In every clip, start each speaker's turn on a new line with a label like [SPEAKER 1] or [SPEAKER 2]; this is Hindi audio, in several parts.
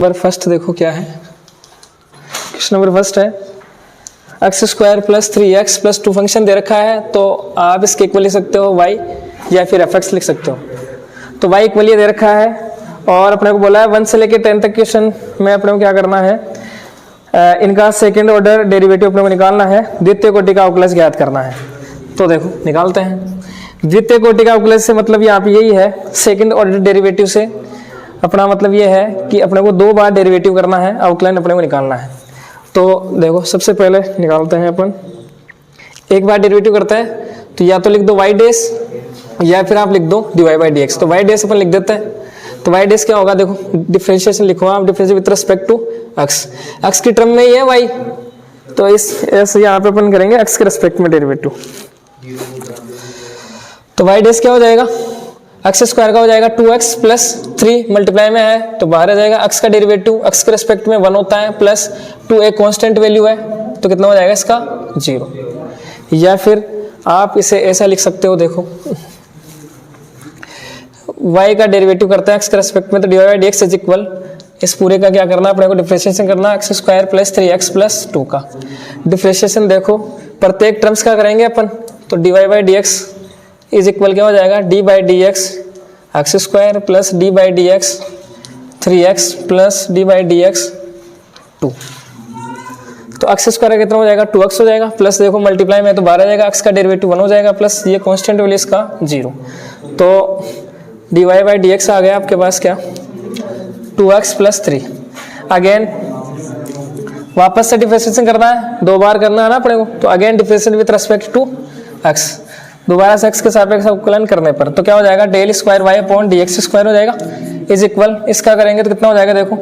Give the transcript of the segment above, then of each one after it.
[SPEAKER 1] नंबर फर्स्ट देखो क्या है। क्वेश्चन नंबर फर्स्ट है x square plus 3x plus 2 function दे रखा है, तो आप इसके इक्वल लिख सकते हो y या फिर fx लिख सकते हो। तो y इक्वल ये दे रखा है और अपने को बोला है 1 से लेकर 10 तक क्वेश्चन में अपने को क्या करना है, इनका सेकंड ऑर्डर डेरिवेटिव अपने को निकालना है, द्वितीय कोटि का अवकलज ज्ञात करना है। तो देखो निकालते हैं। द्वितीय कोटि का अवकलज से मतलब यहाँ पे यही है, सेकंड ऑर्डर डेरिवेटिव से अपना मतलब ये है कि अपने को 2 बार डेरिवेटिव करना है, अवकलन अपने को निकालना है। तो देखो सबसे पहले निकालते हैं अपन, एक बार डेरिवेटिव करते हैं तो या तो लिख दो y डैश या फिर आप लिख दो dy बाई dx। तो y डैश अपन लिख देते हैं। तो y डैश क्या होगा, देखो डिफरेंशिएशन लिखो आप, differentiation with respect to x की टर्म में ही है y, तो इस ऐसे यहाँ पे अपन करेंगे x के रिस्पेक्ट में डेरिवेटिव। तो y डैश क्या हो जाएगा, एक्स स्क्वायर का हो जाएगा 2x प्लस 3 मल्टीप्लाई में है तो बाहर आ जाएगा, x का डेरिवेटिव x के रिस्पेक्ट में 1 होता है, प्लस 2 एक कांस्टेंट वैल्यू है तो कितना हो जाएगा इसका 0। या फिर आप इसे ऐसा लिख सकते हो, देखो y का डेरिवेटिव करते हैं x के रिस्पेक्ट में तो dy by dx is equal, इस पूरे का क्या करना है अपने को डिफरेंशिएशन करना, x square plus 3x plus 2 का डिफरेंशिएशन। देखो प्रत्येक टर्म्स का करेंगे अपन, तो dy by dx is equal क्या हो जाएगा, d by D x x square plus d by D x 3x plus d by D x 2। तो एक्स स्क्वायर कितना हो जाएगा 2x हो जाएगा, प्लस देखो मल्टीप्लाई में तो बाहर आ जाएगा, x का डेरिवेटिव 1 हो जाएगा, प्लस ये कांस्टेंट वैल्यू इसका 0। तो dy बाई डी एक्स आ गया आपके पास क्या 2x प्लस 3। अगेन वापस से डिफरेंशिएशन करना है, 2 बार करना है ना अपने को, तो again differentiation with respect to x, दोबारा से x के सापेक्ष अवकलन करने पर तो क्या हो जाएगा del square y upon dx square हो जाएगा इज इक्वल, इसका करेंगे तो कितना हो जाएगा, देखो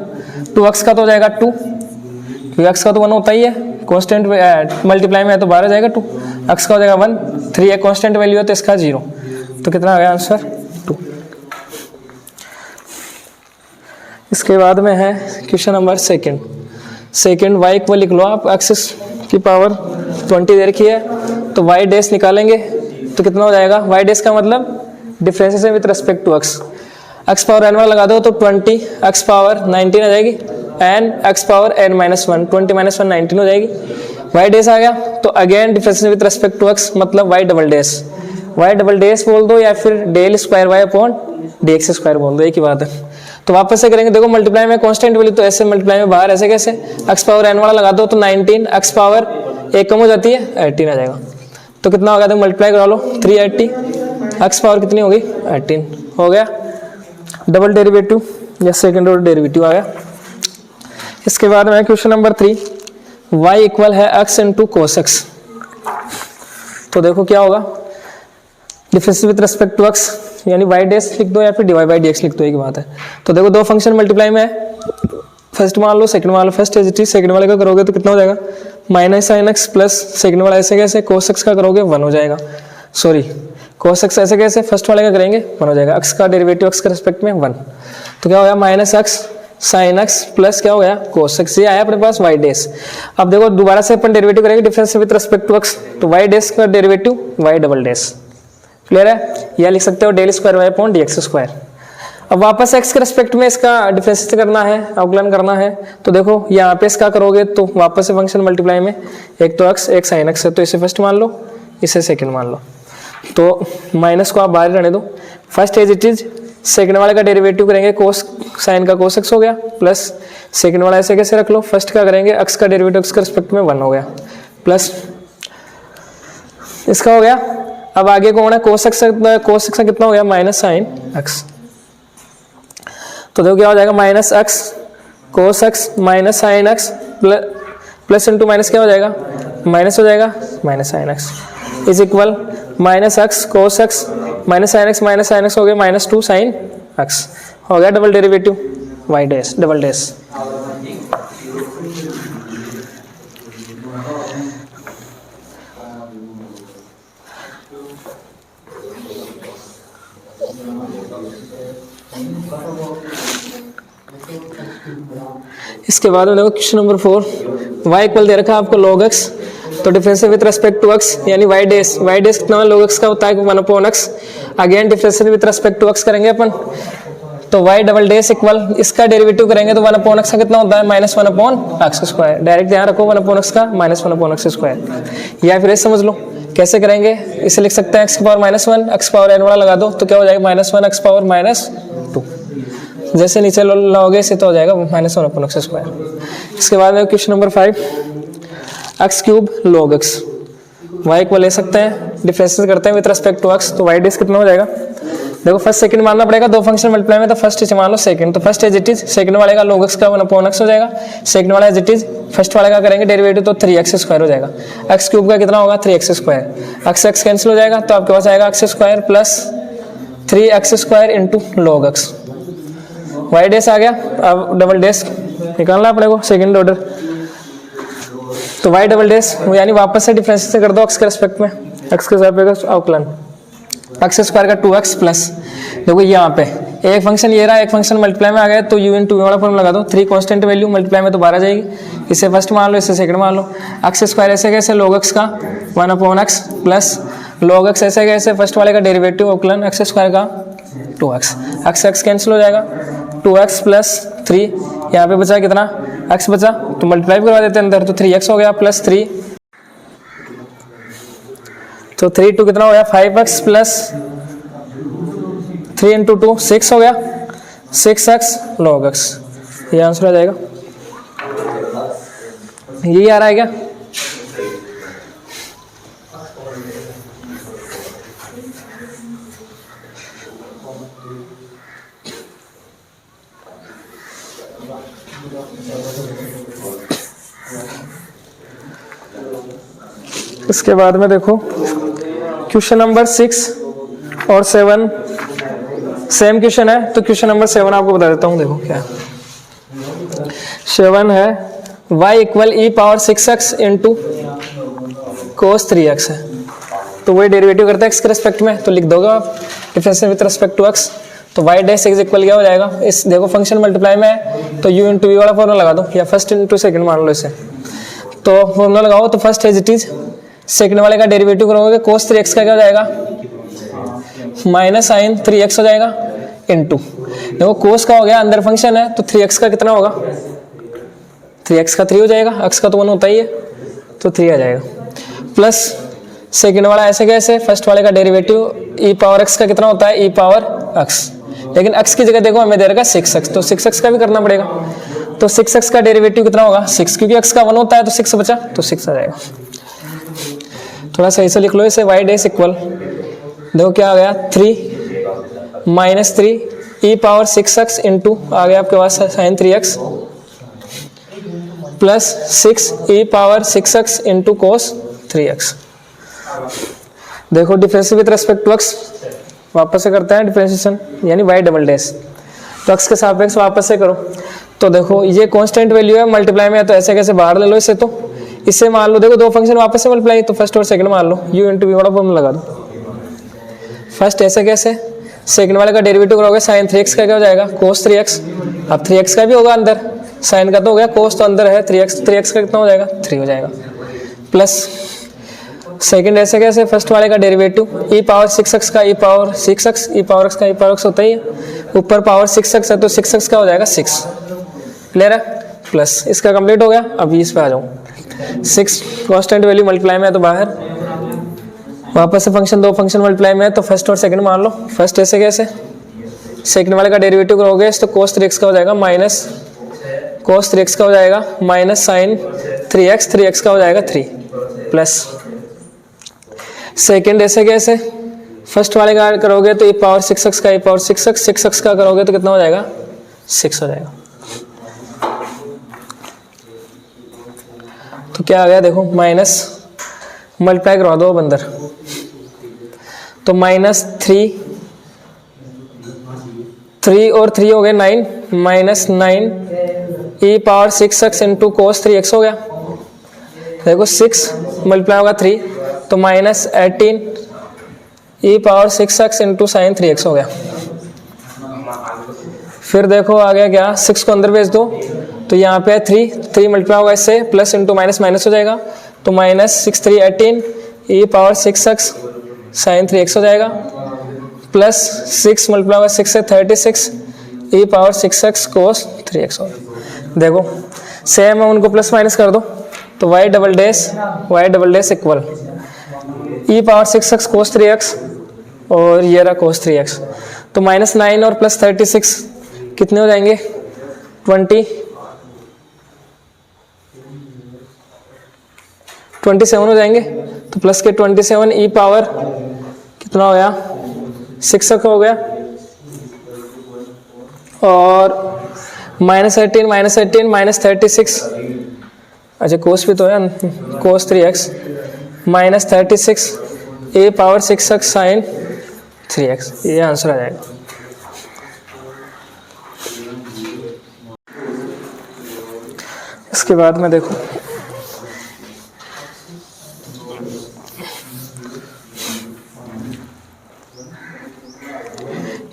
[SPEAKER 1] 2x का तो हो जाएगा 2, क्योंकि x का तो 1 होता ही है, कांस्टेंट मल्टीप्लाई में है तो बाहर आ जाएगा 2, x का हो जाएगा 1, 3 एक कांस्टेंट वैल्यू है तो इसका 0, तो कितना आ गया आंसर 2। इसके बाद में है question number second y equal लिख लो आप, x की पावर 20 दे रखी है, तो y डैश निकालेंगे तो कितना हो जाएगा, y डैश का मतलब differentiation with respect to x power n वाला लगा दो तो 20 x पावर 19 आ जाएगी, n x power n minus 1 20 minus 1 19 हो जाएगी। y डैश आ गया तो again differentiation with respect to x मतलब y डबल डैश बोल दो या फिर del square y upon dx square बोल दो, एक ही बात है। तो वापस से करेंगे, देखो मल्टीप्लाई में कांस्टेंट वैल्यू तो ऐसे मल्टीप्लाई में बाहर ऐसे कैसे, x पावर n वाला लगा दो तो 19 x पावर 1 कम हो जाती है 18 आ जाएगा, तो कितना होगा, तो मल्टीप्लाई करा लो 380, x पावर कितनी होगी 18 हो गया, डबल डेरिवेटिव या सेकंड ऑर्डर डेरिवेटिव आ गया। इसके बाद में क्वेश्चन नंबर 3 y इक्वल है x इंटू कोस एक्स। तो देखो क्या होगा, difference with respect to x यानी y डैश लिख दो या फिर dy बाई dx लिख दो, एक बात है। तो देखो 2 फंक्शन मल्टीप्लाई में है, फर्स्ट मान लो सेकंड मान लो, first as it is, second वाले का करोगे तो कितना हो जाएगा minus sine x plus second वाला ऐसे कैसे कोस एक्स का करोगे 1 हो जाएगा, सॉरी कोस एक्स ऐसे कैसे फर्स्ट वाले का करेंगे 1 हो जाएगा, x का डेरिवेटिव x के रिस्पेक्ट में 1, तो क्या हो गया minus x sign x plus क्या हो गया कोस एक्स, ये आया अपने पास y डैश। अब देखो दोबारा से अपन डेरिवेटिव करेंगे difference with respect to x, तो y डैश का derivative y double dash, clear है, या लिख सकते हो del square y upon dx square. अब वापस x के रिस्पेक्ट में इसका डिफरेंशिएशन करना है, अवकलन करना है, तो देखो यहाँ पे इसका करोगे तो वापस से फंक्शन मल्टीप्लाई में एक तो x एक साइन x है, तो इसे फर्स्ट मान लो इसे सेकंड मान लो, तो माइनस को आप बाहर रहने दो, first as it is second वाले का डेरिवेटिव करेंगे कोस साइन का कोस x हो गया, प्लस सेकंड वाला ऐसे कैसे रख लो, फर्स्ट का करेंगे x का डेरिवेटिव x के रिस्पेक्ट में 1 हो गया, प्लस इसका हो गया। अब आगे कौन है कोस एक्स का कितना हो गया माइनस साइन एक्स, तो देखो क्या हो जाएगा minus x cos x minus sine x plus into minus क्या हो जाएगा माइनस हो जाएगा minus sine x is equal minus x cos x minus sine x हो गया माइनस 2 साइन एक्स, हो गया double derivative y dash double dash. इसके बाद में देखो क्वेश्चन नंबर 4 y इक्वल दे रखा है आपको log x, तो differentiation with respect to x यानी y डैश कितना log x का होता है 1 upon x, again differentiation with respect to x करेंगे अपन, तो y डबल डैश इक्वल इसका डेरिवेटिव करेंगे तो 1/x का कितना होता है -1/x²। डायरेक्ट ध्यान रखो 1/x का -1/x²। या फिर समझ लो कैसे करेंगे, इसे लिख सकते हैं x की पावर -1, x पावर n वाला लगा दो तो क्या हो जाएगा -1 x पावर -2। जैसे नीचे लाओगे इसे तो हो जाएगा -1/x²। इसके बाद में question number 5, x³ log x। y को ले सकते हैं, डिफरेंशिएट करते हैं विद रिस्पेक्ट टू x, तो y डैश कितना हो जाएगा। देखो फर्स्ट सेकंड मानना पड़ेगा, दो फंक्शन मल्टीप्लाई में तो फर्स्ट इसे मान लो सेकंड, तो first as it is second वाले का log x का 1/x हो जाएगा, सेकंड वाला एज इट इज फर्स्ट वाले का करेंगे डेरिवेटिव तो 3x² हो जाएगा। x³ का कितना होगा 3x², x कैंसिल हो जाएगा तो आपके पास आएगा x² plus 3x² into log x। y dash आ गया, अब डबल डैश निकालना पड़ेगा सेकंड ऑर्डर, तो y डबल डैश यानी वापस से डिफरेंशिएट कर दो x के रिस्पेक्ट में, x के सापेक्ष अवकलन x² का 2x प्लस देखो यहाँ पे एक फंक्शन ये रहा, एक फंक्शन मल्टीप्लाई में आ गया तो u इन 2 वाला फॉर्मूला लगा दो, 3 कांस्टेंट वैल्यू मल्टीप्लाई में तो 12 जाएगी, इसे फर्स्ट मान लो इसे सेकंड मान लो। x² ऐसे कैसे log x का 1/x प्लस log x ऐसे कैसे फर्स्ट वाले का डेरिवेटिव अवकलन x² का 2x, x कैंसिल हो जाएगा 2x प्लस 3, यहाँ पे बचा कितना x बचा तो मल्टीप्लाई करवा देते हैं अंदर, तो 3x हो गया प्लस 3, तो 3 2 कितना हो गया 5x प्लस 3 इंटू 2 6 हो गया 6x log x, ये आंसर आ जाएगा। यही आ रहा है क्या। इसके बाद में देखो क्वेश्चन नंबर 6 और 7 सेम क्वेश्चन है, तो क्वेश्चन नंबर 7 आपको बता देता हूं। देखो क्या 7 है, y equal e power 6x into cos 3x है, तो वही डेरिवेटिव करते हैं x के रेस्पेक्ट में, तो लिख दोगे आप differentiate with respect to x, तो y डैश x इक्वल क्या हो जाएगा, इस देखो फंक्शन मल्टीप्लाई में है तो u इंटू v वाला फॉर्मूला लगा दो, या फर्स्ट इंटू सेकंड मान लो इसे, तो फॉर्मूला लगाओ तो first as it is second वाले का डेरिवेटिव करोगे cos 3x का क्या हो जाएगा माइनस साइन 3x हो जाएगा इनटू, देखो cos का हो गया अंदर फंक्शन है तो 3x का कितना होगा 3x का 3 हो जाएगा, x का तो 1 होता ही है तो 3 आ जाएगा, प्लस सेकंड वाला ऐसे कैसे फर्स्ट वाले का डेरिवेटिव e पावर x का कितना होता है e पावर x, लेकिन x की जगह देखो हमें दे रखा है 6x, तो 6x का भी करना पड़ेगा, तो 6x का डेरिवेटिव कितना होगा 6, क्योंकि x का 1 होता है तो 6 बचा तो 6 आ जाएगा। थोड़ा सही से लिख लो इसे, y डैश इक्वल देखो क्या आ गया 3 minus 3 e power 6x into आ गया आपके पास sine 3x plus 6 e power 6x into cos 3x। देखो differentiate with respect to x वापस से करते हैं डिफरेंशिएशन, यानी y डबल डैश, तो x के सापेक्ष वापस से करो, तो देखो ये कांस्टेंट वैल्यू है मल्टीप्लाई में है तो ऐसे कैसे बाहर ले लो इसे, तो इससे मान लो देखो दो फंक्शन वापस से मल्टीप्लाई, तो फर्स्ट और सेकंड मान लो u इंटू v वाला फॉर्मूला लगा दो, फर्स्ट ऐसे कैसे सेकंड वाले का डेरिवेटिव करोगे साइन 3x का क्या हो जाएगा cos 3x, अब 3x का भी होगा अंदर, साइन का तो हो गया cos तो अंदर है 3x का कितना हो जाएगा 3 हो जाएगा, प्लस सेकंड ऐसे कैसे फर्स्ट वाले का डेरिवेटिव e पावर 6x का e power 6x, e power x का e पावर x होता ही है, ऊपर पावर 6x है तो 6x का हो जाएगा 6, क्लियर है, प्लस इसका कंप्लीट हो गया। अब इस पे आ जाऊँ, 6 कांस्टेंट वैल्यू मल्टीप्लाई में है तो बाहर, वापस से फंक्शन दो फंक्शन मल्टीप्लाई में है तो फर्स्ट और सेकंड मान लो, फर्स्ट ऐसे कैसे सेकंड वाले का डेरिवेटिव करोगे तो cos 3x का हो जाएगा माइनस cos 3x का हो जाएगा माइनस साइन 3x का हो जाएगा 3, प्लस सेकंड ऐसे कैसे फर्स्ट वाले का करोगे तो e पावर 6x का e पावर 6x का करोगे तो कितना हो जाएगा 6 हो जाएगा, तो क्या आ गया देखो माइनस मल्टीप्लाई करवा दो अब अंदर, तो माइनस 3 और 3 हो गए 9 minus 9 e power 6x into cos 3x हो गया, देखो 6 मल्टीप्लाई होगा 3 तो minus 18 e power 6x into sine 3x हो गया, फिर देखो आ गया क्या 6 को अंदर भेज दो तो यहाँ पे 3 मल्टीप्लाई होगा इससे, प्लस इंटू माइनस माइनस हो जाएगा तो minus 6 3 18 e power 6x sign 3x हो जाएगा, प्लस 6 मल्टीप्लाई होगा 6 से 36 ई पावर 6x कोस 3x होगा। देखो सेम है, उनको प्लस माइनस कर दो तो y डबल डैश इक्वल ई पावर 6x कोस 3x और ये रहा कोस 3x। तो -9 और प्लस 36 कितने हो जाएंगे 27 हो जाएंगे। तो प्लस के 27 ई पावर कितना हो गया 6x हो गया और -18 -36 अच्छा कोस भी तो है कोस 3x -36 ए पावर 6x साइन 3x, ये आंसर आ जाएगा। इसके बाद में देखो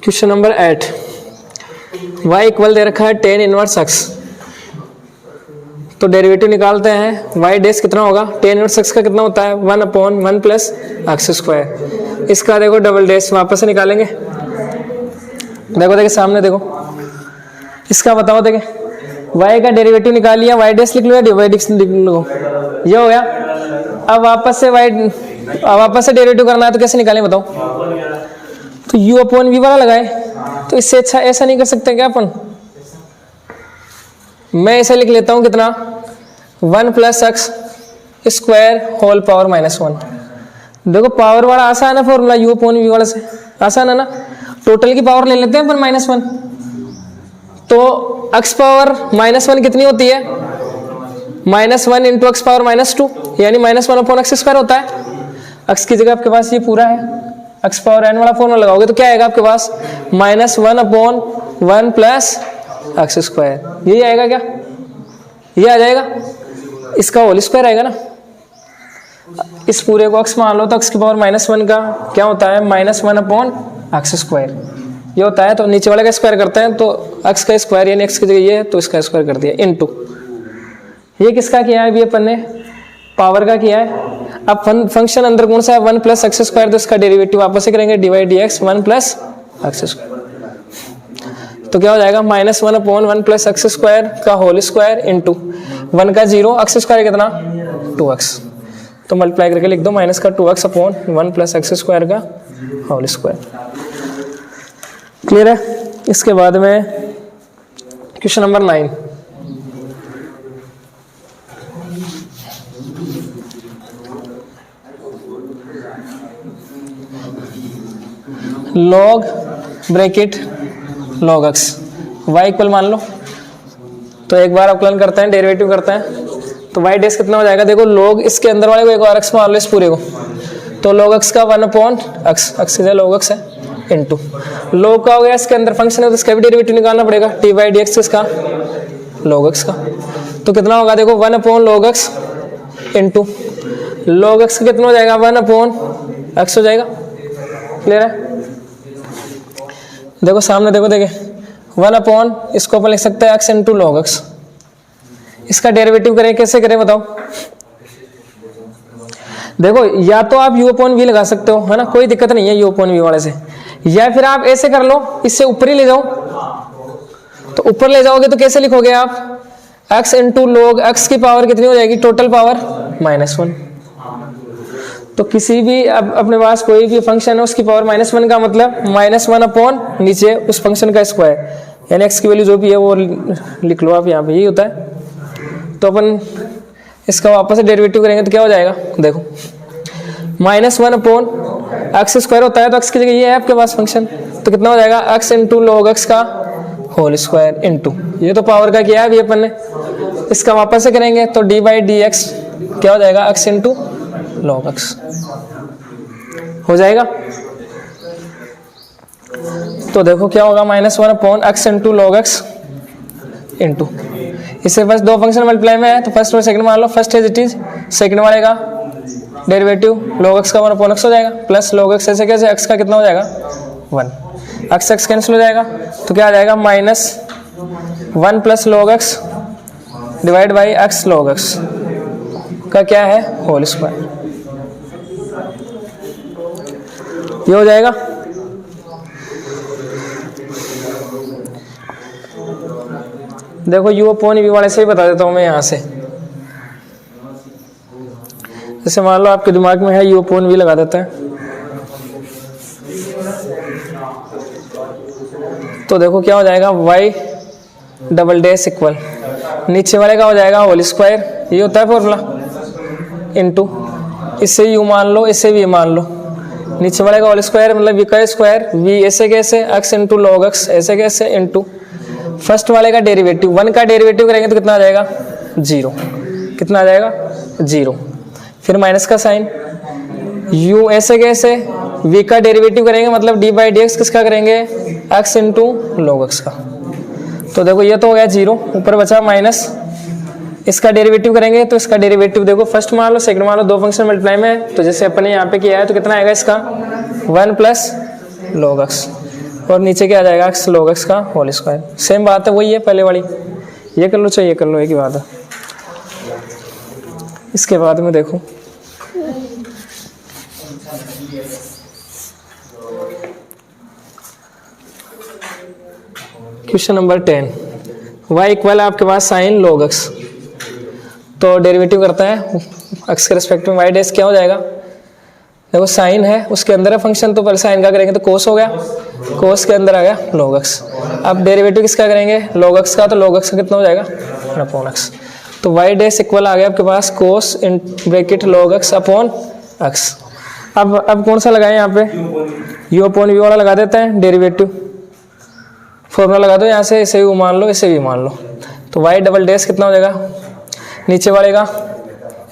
[SPEAKER 1] क्वेश्चन नंबर 8, y इक्वल दे रखा है tan इनवर्स x। तो डेरिवेटिव निकालते हैं y डैश कितना होगा tan इनवर्स x का कितना होता है 1/1 प्लस एक्स स्क्वायर। इसका देखो डबल डैश वापस से निकालेंगे। देखो सामने देखो, इसका बताओ देखे y का डेरिवेटिव निकाल लिया, y डैश लिख लो या dy डैश लिख लो, ये हो गया। अब वापस से डेरिवेटिव करना है तो कैसे निकालें बताओ। तो u अपॉन v वाला लगाए, तो इससे अच्छा ऐसा नहीं कर सकते क्या अपन। मैं ऐसा लिख लेता हूं कितना 1 plus x square whole power -1। देखो पावर वाला आसान है फॉर्मूला, u अपॉन v वाला से आसान है ना। टोटल की पावर ले लेते हैं अपन -1, तो x पावर -1 कितनी होती है -1 इंटू एक्स पावर -2 यानी -1 अपॉन एक्स स्क्वायर होता है। x की जगह आपके पास ये पूरा है, x पावर n वाला फॉर्मूला लगाओगे तो क्या आएगा आपके पास -1 अपॉन 1 प्लस एक्स स्क्वायर, यही आएगा क्या, ये आ जाएगा। इसका होल स्क्वायर आएगा ना, इस पूरे को x मान लो तो x की पावर -1 का क्या होता है -1 अपॉन एक्स स्क्वायर, ये होता है। तो नीचे वाले का स्क्वायर करते हैं तो x का स्क्वायर यानी x की जगह ये है तो इसका स्क्वायर कर दिया इनटू ये किसका किया है, अभी अपन ने पावर का किया है। अब फंक्शन अंदर कौन सा है 1 प्लस एक्स स्क्वायर, तो इसका डेरिवेटिव वापस से करेंगे divide dx 1 plus x square. तो क्या हो जाएगा -1 अपॉन 1 प्लस एक्स स्क्वायर का होल स्क्वायर इंटू 1 का 0 एक्स स्क्वायर कितना 2x, तो मल्टीप्लाई करके लिख दो माइनस का 2x upon 1 plus x square का होल स्क्वायर। क्लियर है। इसके बाद में question number 9, log bracket log x y equal मान लो। तो एक बार अवकलन करते हैं, डेरिवेटिव करते हैं, तो y डैश कितना हो जाएगा। देखो log इसके अंदर वाले को एक और x मान लो इस पूरे को, तो log x का 1 अपॉन x, x से log x है इनटू log का हो गया इसके अंदर फंक्शन है तो इसका भी डेरिवेटिव निकालना पड़ेगा t बाई डी एक्स किसका log x का। तो कितना होगा देखो 1 upon log x into log x का कितना हो जाएगा 1 अपॉन x हो जाएगा। क्लियर है। देखो सामने देखो 1 अपॉन इसको अपन लिख सकते हैं x इंटू log x। इसका डेरिवेटिव करें, कैसे करें बताओ। देखो या तो आप u अपॉन v लगा सकते हो है ना, कोई दिक्कत नहीं है u अपॉन v वाले से, या फिर आप ऐसे कर लो इससे ऊपर ही ले जाओ। तो ऊपर ले जाओगे तो कैसे लिखोगे आप x इंटू log x की पावर कितनी हो जाएगी टोटल पावर -1। तो किसी भी अपने पास कोई भी फंक्शन है उसकी पावर -1 का मतलब -1 अपॉन नीचे उस फंक्शन का स्क्वायर, यानी x की वैल्यू जो भी है वो लिख लो आप यहाँ पे, यही होता है। तो अपन इसका वापस से डेरिवेटिव करेंगे तो क्या हो जाएगा देखो -1 अपॉन एक्स स्क्वायर होता है तो x की जगह ये है आपके पास फंक्शन, तो कितना हो जाएगा x इंटू log x का होल स्क्वायर इंटू ये तो पावर का किया है अभी अपन ने, इसका वापस से करेंगे तो डी बाई डी एक्स क्या हो जाएगा x इंटू log x हो जाएगा। तो देखो क्या होगा -1 upon x into log x into इससे बस दो फंक्शन मल्टीप्लाई में है तो फर्स्ट और सेकंड मान लो। First as it is, second वाले का डेरिवेटिव log x का 1 अपॉन x हो जाएगा प्लस log x ऐसे कैसे x का कितना हो जाएगा 1, x कैंसिल हो जाएगा तो क्या आ जाएगा -1 plus log x divide by x log x का क्या है होल स्क्वायर, ये हो जाएगा। देखो u अपॉन v वाले से ही बता देता हूँ मैं यहाँ से। जैसे मान लो आपके दिमाग में है u अपॉन v लगा देते हैं, तो देखो क्या हो जाएगा y डबल डैश इक्वल नीचे वाले का हो जाएगा होल स्क्वायर, ये होता है फॉर्मूला, इनटू इससे u मान लो इससे v मान लो, नीचे वाले का होल स्क्वायर मतलब v का स्क्वायर, v ऐसे कैसे x इंटू लॉग x ऐसे कैसे इंटू फर्स्ट वाले का डेरिवेटिव 1 का डेरिवेटिव करेंगे तो कितना आ जाएगा 0, कितना आ जाएगा 0, फिर माइनस का साइन, u ऐसे कैसे v का डेरिवेटिव करेंगे मतलब d बाई डी एक्स किसका करेंगे x इंटू लॉग x का, तो देखो ये तो हो गया 0, ऊपर बचा माइनस, इसका डेरिवेटिव करेंगे तो इसका डेरिवेटिव देखो फर्स्ट मान लो सेकंड मान लो, दो फंक्शन मल्टीप्लाई में है, तो जैसे अपने यहाँ पे किया है तो कितना आएगा इसका 1 प्लस लॉग x और नीचे क्या आ जाएगा x log x का होल स्क्वायर, सेम बात है वही है पहले वाली, ये कर लो चाहे ये कर लो एक ही बात है। इसके बाद में देखो क्वेश्चन नंबर 10, y इक्वल आपके पास साइन log x, तो डेरिवेटिव करता है x के रिस्पेक्ट में y डैश क्या हो जाएगा, देखो साइन है उसके अंदर है फंक्शन, तो पहले साइन का करेंगे तो कोस हो गया, कोस के अंदर आ गया log x, अब डेरिवेटिव किसका करेंगे log x का, तो log x का कितना हो जाएगा 1 अपॉन x, तो y डैश इक्वल आ गया आपके पास cos in bracket log x upon x। अब कौन सा लगाएं यहाँ पे, u अपॉन v वाला लगा देते हैं, डेरिवेटिव फॉर्मूला लगा दो यहाँ से, इसे भी मान लो इसे भी मान लो, तो y डबल डैश कितना हो जाएगा नीचे वाले का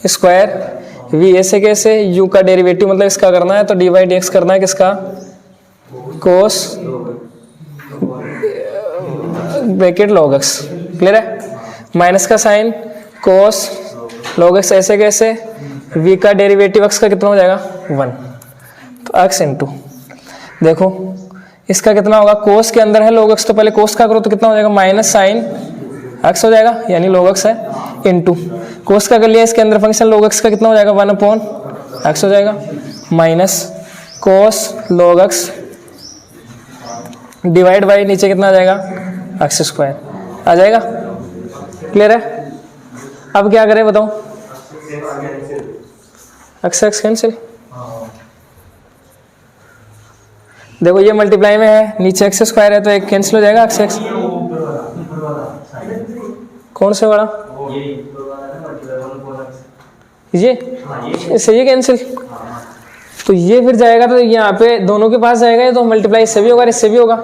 [SPEAKER 1] स्क्वायर, v ऐसे कैसे u का डेरिवेटिव मतलब इसका करना है तो डी बाई डी एक्स करना है किसका कोस ब्रैकेट log x, क्लियर है, माइनस का साइन कोस log x ऐसे कैसे, v का डेरिवेटिव x का कितना हो जाएगा 1, तो x इंटू देखो इसका कितना होगा, कोस के अंदर है log x, तो पहले कोस का करो तो कितना हो जाएगा माइनस साइन x हो जाएगा यानी log x है, इंटू कोस का कर लिया इसके अंदर फंक्शन log x का कितना हो जाएगा 1 अपॉन x हो जाएगा, minus cos log x divide by नीचे कितना आ जाएगा x स्क्वायर आ जाएगा, क्लियर है। अब क्या करें बताओ, x कैंसिल, देखो ये मल्टीप्लाई में है नीचे x स्क्वायर है तो एक कैंसिल हो जाएगा x, कौन से वाला ये इससे ये कैंसिल, तो ये फिर जाएगा तो यहाँ पे दोनों के पास जाएगा, तो मल्टीप्लाई इससे भी होगा इससे भी होगा,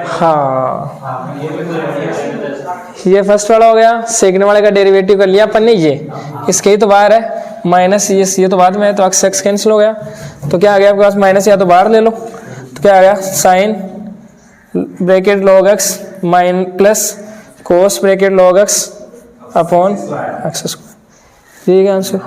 [SPEAKER 1] हाँ ये फर्स्ट वाला हो गया, सेकंड वाले का डेरिवेटिव कर लिया अपन ने, ये इसके ही तो बाहर है माइनस, ये तो बाद में है तो x कैंसिल हो गया, तो क्या आ गया आपके पास माइनस, या तो बाहर ले लो तो क्या आ गया sine bracket log x minus plus cos bracket log x upon x square, ठीक है आंसर।